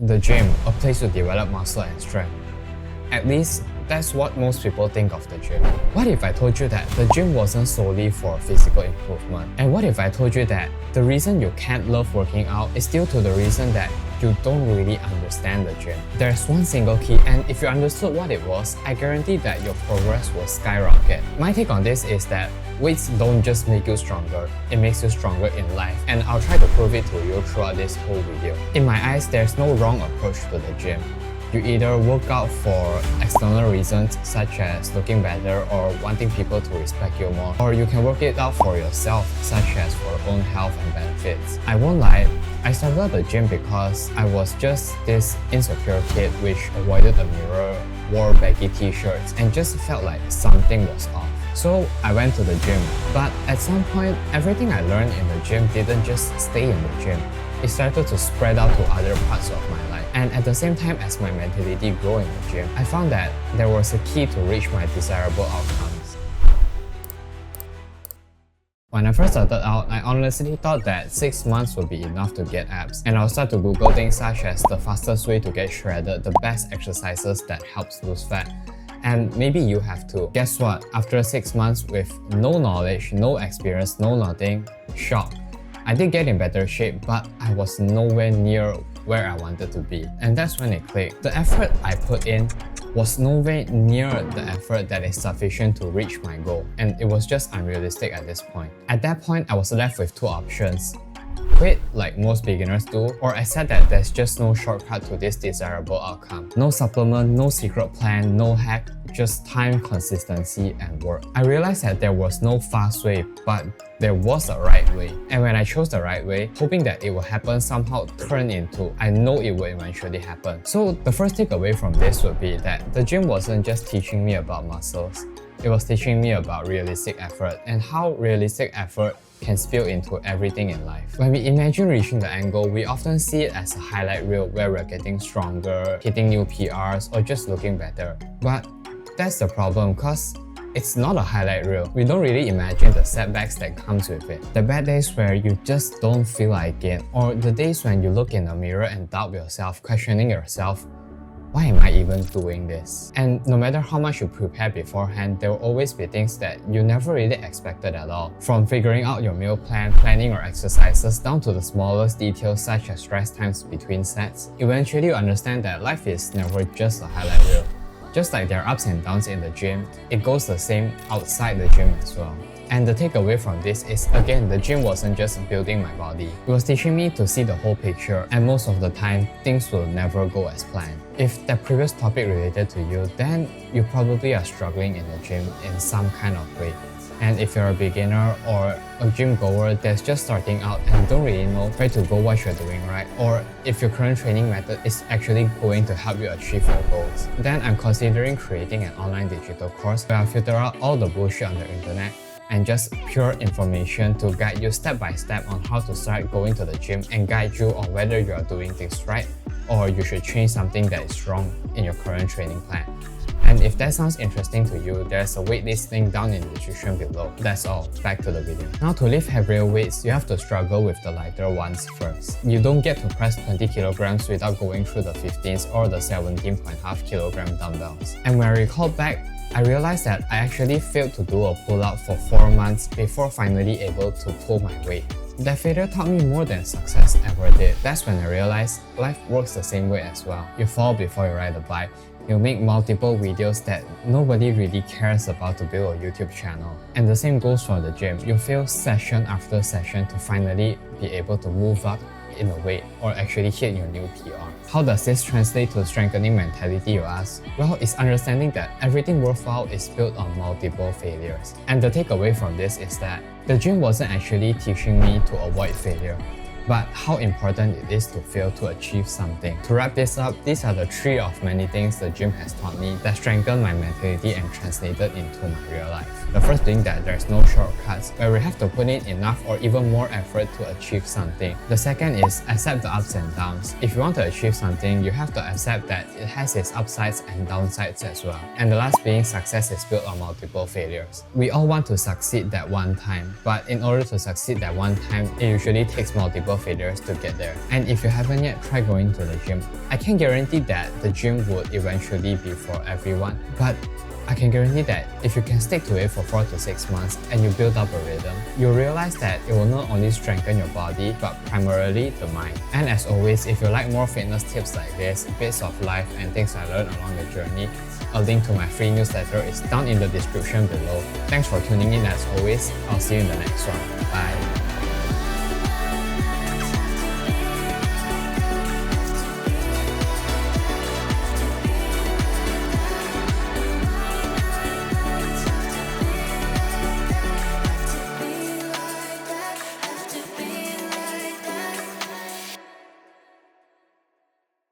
The gym, a place to develop muscle and strength. At least, that's what most people think of the gym. What if I told you that the gym wasn't solely for physical improvement? And what if I told you that the reason you can't love working out is due to the reason that you don't really understand the gym? There's one single key, and if you understood what it was, I guarantee that your progress will skyrocket. My take on this is that weights don't just make you stronger, it makes you stronger in life, and I'll try to prove it to you throughout this whole video. In my eyes, there's no wrong approach to the gym. You either work out for external reasons such as looking better or wanting people to respect you more, or you can work it out for yourself such as for your own health and benefits. I won't lie, I started the gym because I was just this insecure kid which avoided a mirror, wore baggy t-shirts, and just felt like something was off. So I went to the gym, but at some point, everything I learned in the gym didn't just stay in the gym. It started to spread out to other parts of my life. And at the same time as my mentality grew in the gym, I found that there was a key to reach my desirable outcomes. When I first started out, I honestly thought that 6 months would be enough to get abs, and I'll start to Google things such as the fastest way to get shredded, the best exercises that helps lose fat. And maybe you have to. Guess what? After 6 months with no knowledge, no experience, no nothing, shock. I did get in better shape, but I was nowhere near where I wanted to be. And that's when it clicked. The effort I put in was nowhere near the effort that is sufficient to reach my goal, and it was just unrealistic at this point. At that point, I was left with two options. Quit like most beginners do, or accept that there's just no shortcut to this desirable outcome. No supplement, no secret plan, no hack, just time, consistency, and work. I realized that there was no fast way, but there was a right way. And when I chose the right way, hoping that it will happen somehow turned into, I know it will eventually happen. So the first takeaway from this would be that the gym wasn't just teaching me about muscles. It was teaching me about realistic effort and how realistic effort can spill into everything in life. When we imagine reaching the end goal, we often see it as a highlight reel where we're getting stronger, hitting new PRs, or just looking better. But that's the problem, because it's not a highlight reel. We don't really imagine the setbacks that comes with it. The bad days where you just don't feel like it, or the days when you look in the mirror and doubt yourself, questioning yourself, why am I even doing this? And no matter how much you prepare beforehand, there will always be things that you never really expected at all. From figuring out your meal plan, planning your exercises, down to the smallest details such as rest times between sets, eventually you understand that life is never just a highlight reel. Just like there are ups and downs in the gym, it goes the same outside the gym as well. And the takeaway from this is, again, the gym wasn't just building my body. It was teaching me to see the whole picture, and most of the time, things will never go as planned. If that previous topic related to you, then you probably are struggling in the gym in some kind of way. And if you're a beginner or a gym goer that's just starting out and don't really know where to go, what you're doing right, or if your current training method is actually going to help you achieve your goals, then I'm considering creating an online digital course where I filter out all the bullshit on the internet and just pure information to guide you step by step on how to start going to the gym and guide you on whether you are doing things right or you should change something that is wrong in your current training plan. And if that sounds interesting to you, there's a waitlist link down in the description below. That's all, back to the video. Now, to lift heavier weights, you have to struggle with the lighter ones first. You don't get to press 20 kilograms without going through the 15s or the 17.5 kilogram dumbbells. And when I recall back, I realized that I actually failed to do a pull-up for 4 months before finally able to pull my weight. That failure taught me more than success ever did. That's when I realized life works the same way as well. You fall before you ride a bike. You make multiple videos that nobody really cares about to build a YouTube channel. And the same goes for the gym. You fail session after session to finally be able to move up in a weight or actually hit your new PR. How does this translate to strengthening mentality, you ask? Well, it's understanding that everything worthwhile is built on multiple failures. And the takeaway from this is that the gym wasn't actually teaching me to avoid failure, but how important it is to fail to achieve something. To wrap this up, these are the 3 of many things the gym has taught me that strengthened my mentality and translated into my real life. The first being that there's no shortcuts, where we have to put in enough or even more effort to achieve something. The second is accept the ups and downs. If you want to achieve something, you have to accept that it has its upsides and downsides as well. And the last being success is built on multiple failures. We all want to succeed that one time, but in order to succeed that one time, it usually takes multiple multiple failures to get there. And if you haven't yet tried going to the gym, I can guarantee that the gym would eventually be for everyone. But I can guarantee that if you can stick to it for 4 to 6 months and you build up a rhythm, you'll realize that it will not only strengthen your body but primarily the mind. And as always, if you like more fitness tips like this, bits of life and things I learned along the journey, a link to my free newsletter is down in the description below. Thanks for tuning in as always. I'll see you in the next one. Bye.